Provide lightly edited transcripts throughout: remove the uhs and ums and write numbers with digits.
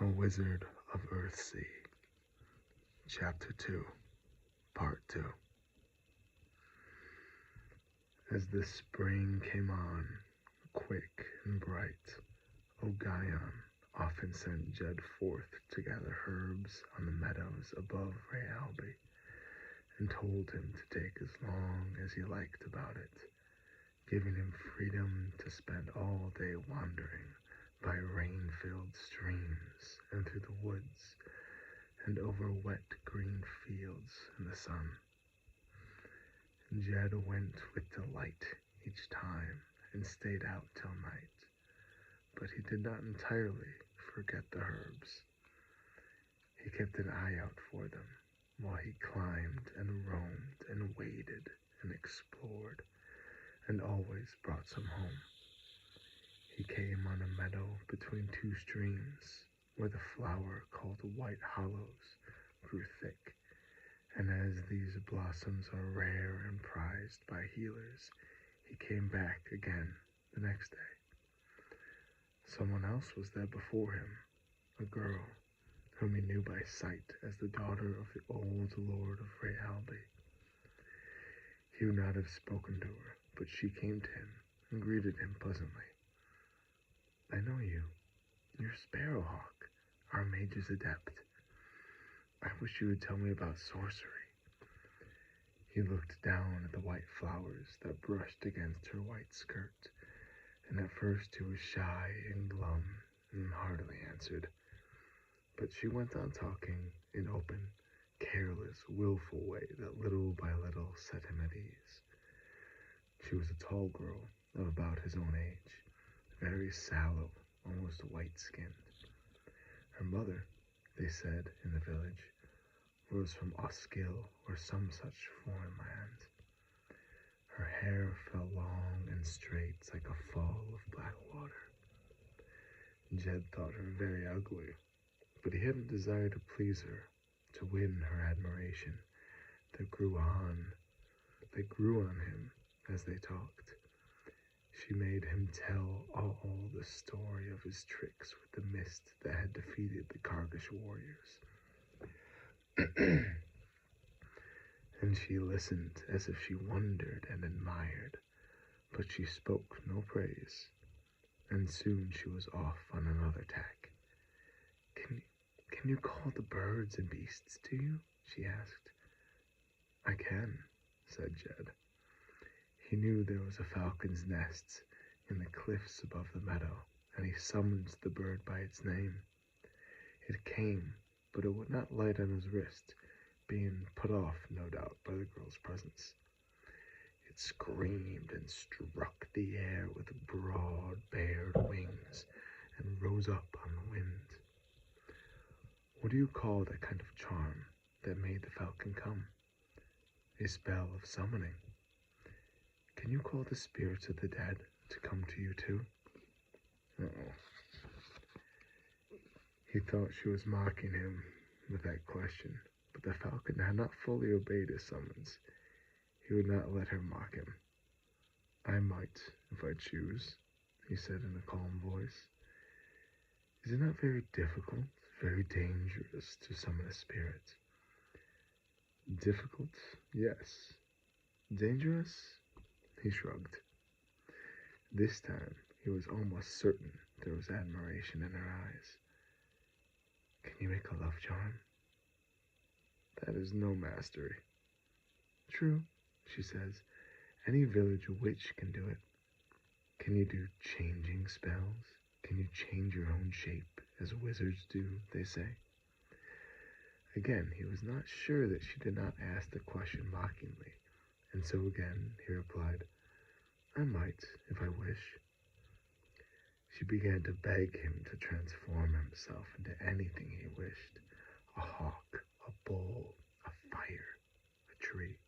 A Wizard of Earthsea, Chapter 2, Part 2. As the spring came on, quick and bright, Ogion often sent Jed forth to gather herbs on the meadows above Rayalby, and told him to take as long as he liked about it, giving him freedom to spend all day wandering by rain-filled streams and through the woods and over wet green fields in the sun. Jed went with delight each time and stayed out till night, but he did not entirely forget the herbs. He kept an eye out for them while he climbed and roamed and waded and explored, and always brought some home. He came on a meadow between two streams where the flower called White Hollows grew thick, and as these blossoms are rare and prized by healers, he came back again the next day. Someone else was there before him, a girl whom he knew by sight as the daughter of the old Lord of Rayalby. He would not have spoken to her, but she came to him and greeted him pleasantly. "I know you. You're Sparrowhawk, our mage's adept. I wish you would tell me about sorcery." He looked down at the white flowers that brushed against her white skirt, and at first he was shy and glum and hardly answered. But she went on talking in open, careless, willful way that little by little set him at ease. She was a tall girl of about his own age, very sallow, almost white-skinned. Her mother, they said in the village, was from Oskyll or some such foreign land. Her hair fell long and straight like a fall of black water. Jed thought her very ugly, but he had a desire to please her, to win her admiration that grew on him as they talked. She made him tell all the story of his tricks with the mist that had defeated the Kargish warriors. And she listened as if she wondered and admired, but she spoke no praise, and soon she was off on another tack. Can you call the birds and beasts to you?" she asked. "I can," said Jed. He knew there was a falcon's nest in the cliffs above the meadow, and he summoned the bird by its name. It came, but it would not light on his wrist, being put off, no doubt, by the girl's presence. It screamed and struck the air with broad, bared wings and rose up on the wind. "What do you call that kind of charm that made the falcon come?" "A spell of summoning." "Can you call the spirits of the dead to come to you too?" Uh-oh. He thought she was mocking him with that question, but the falcon had not fully obeyed his summons. He would not let her mock him. "I might, if I choose," he said in a calm voice. "Is it not very difficult, very dangerous to summon a spirit?" "Difficult, yes. Dangerous?" He shrugged. This time he was almost certain there was admiration in her eyes. "Can you make a love charm?" "That is no mastery." "True," she says. "Any village witch can do it." "Can you do changing spells? Can you change your own shape, as wizards do, they say?" Again, he was not sure that she did not ask the question mockingly, and so again he replied, "I might, if I wish." She began to beg him to transform himself into anything he wished: a hawk, a bull, a fire, a tree.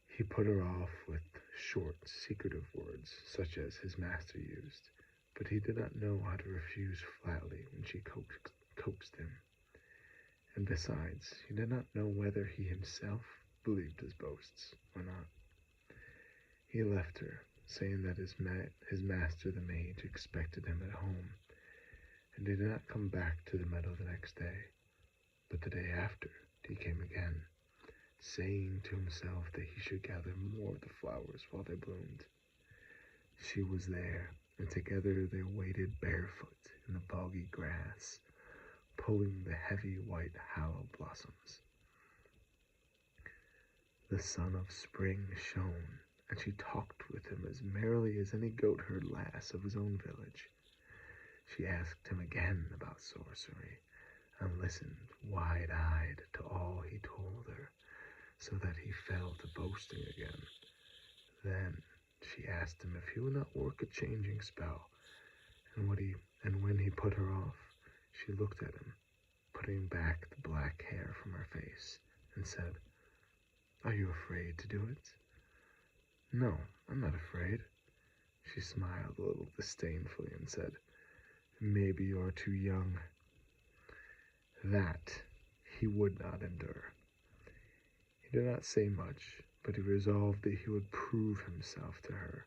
He put her off with short, secretive words, such as his master used, but he did not know how to refuse flatly when she coaxed him. And besides, he did not know whether he himself believed his boasts or not. He left her, saying that his master the mage expected him at home, and he did not come back to the meadow the next day, but the day after he came again, saying to himself that he should gather more of the flowers while they bloomed. She was there, and together they waded barefoot in the boggy grass, pulling the heavy white hollow blossoms. The sun of spring shone, and she talked with him as merrily as any goatherd lass of his own village. She asked him again about sorcery, and listened wide-eyed to all he told her, so that he fell to boasting again. Then she asked him if he would not work a changing spell, and when he put her off, she looked at him, putting back the black hair from her face, and said, "Are you afraid to do it?" "No, I'm not afraid." She smiled a little disdainfully and said, "Maybe you're too young." That he would not endure. He did not say much, but he resolved that he would prove himself to her.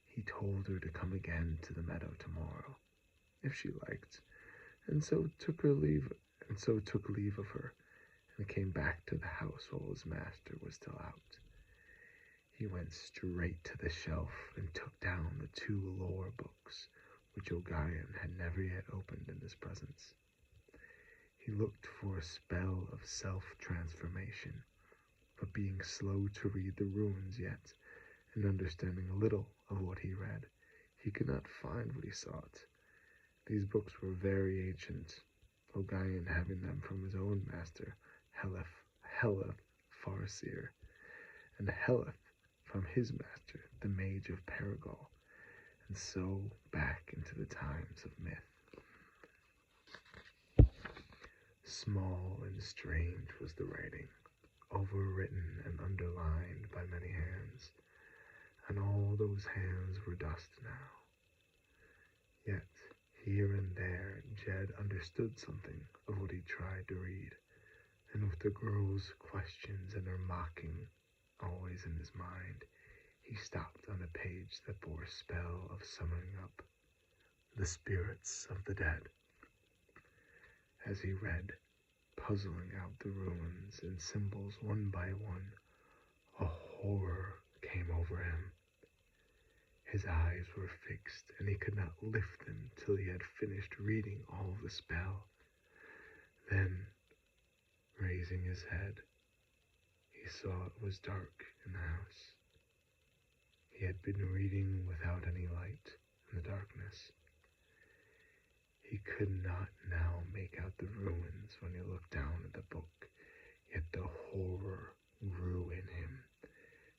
He told her to come again to the meadow tomorrow, if she liked, and so took leave of her, and came back to the house while his master was still out. He went straight to the shelf and took down the 2 lore books, which Ogayan had never yet opened in his presence. He looked for a spell of self-transformation, but being slow to read the runes yet, and understanding little of what he read, he could not find what he sought. These books were very ancient, Ogayan having them from his own master, Heleth Farseer, and Heleth from his master, the Mage of Perigol, and so back into the times of myth. Small and strange was the writing, overwritten and underlined by many hands, and all those hands were dust now. Yet, here and there, Jed understood something of what he tried to read, and with the girl's questions and her mocking always in his mind, he stopped on a page that bore a spell of summoning up the spirits of the dead. As he read, puzzling out the runes and symbols one by one, a horror came over him. His eyes were fixed, and he could not lift them till he had finished reading all the spell. Then, raising his head, he saw it was dark in the house. He had been reading without any light in the darkness. He could not now make out the runes when he looked down at the book, yet the horror grew in him,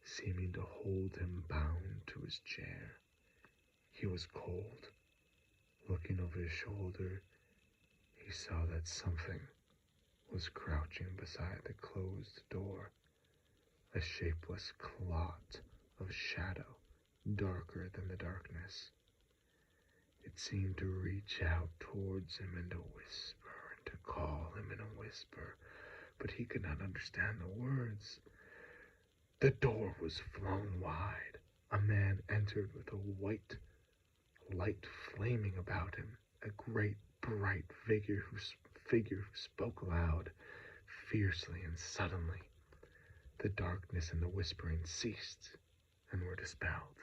seeming to hold him bound to his chair. He was cold. Looking over his shoulder, he saw that something was crouching beside the closed door, a shapeless clot of shadow, darker than the darkness. It seemed to reach out towards him and to whisper and to call him in a whisper, but he could not understand the words. The door was flung wide. A man entered with a white light flaming about him, a great bright figure who spoke loud, fiercely and suddenly. The darkness and the whispering ceased and were dispelled.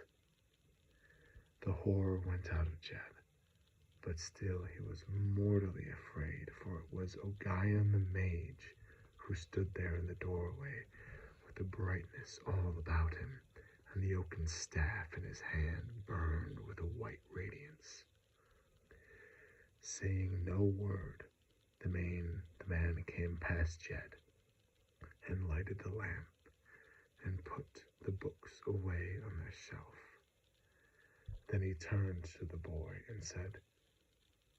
The horror went out of Jed, but still he was mortally afraid, for it was Ogayan the Mage who stood there in the doorway with the brightness all about him, and the oaken staff in his hand burned with a white radiance. Saying no word, the man came past Jed and lighted the lamp and put the books away on their shelf. Then he turned to the boy and said,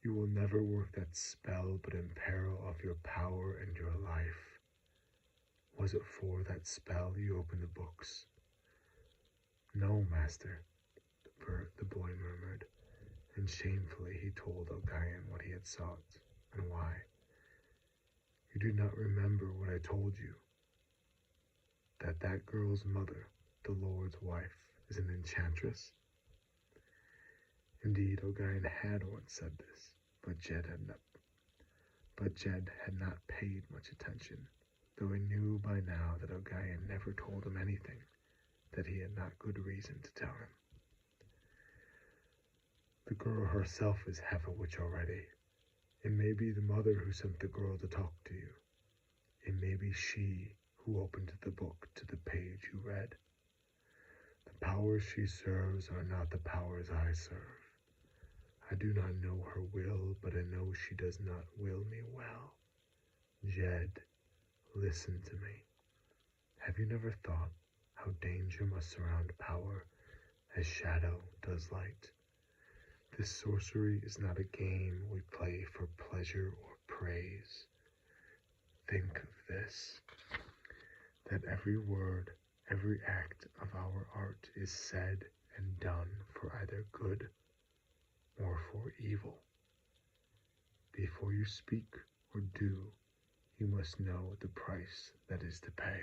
"You will never work that spell but in peril of your power and your life. Was it for that spell you opened the books?" "No, master," the boy murmured, and shamefully he told Ogayan what he had sought and why. "You do not remember what I told you, that girl's mother, the Lord's wife, is an enchantress?" Indeed, Ogayan had once said this, But Jed had not paid much attention, though he knew by now that Ogaian never told him anything that he had not good reason to tell him. The girl herself is half a witch already. It may be the mother who sent the girl to talk to you. It may be she who opened the book to the page you read. The powers she serves are not the powers I serve. I do not know her will, but I know she does not will me well. Jed, listen to me. Have you never thought how danger must surround power as shadow does light? This sorcery is not a game we play for pleasure or praise. Think of this, that every word, every act of our art is said and done for either good or for evil. Before you speak or do, you must know the price that is to pay.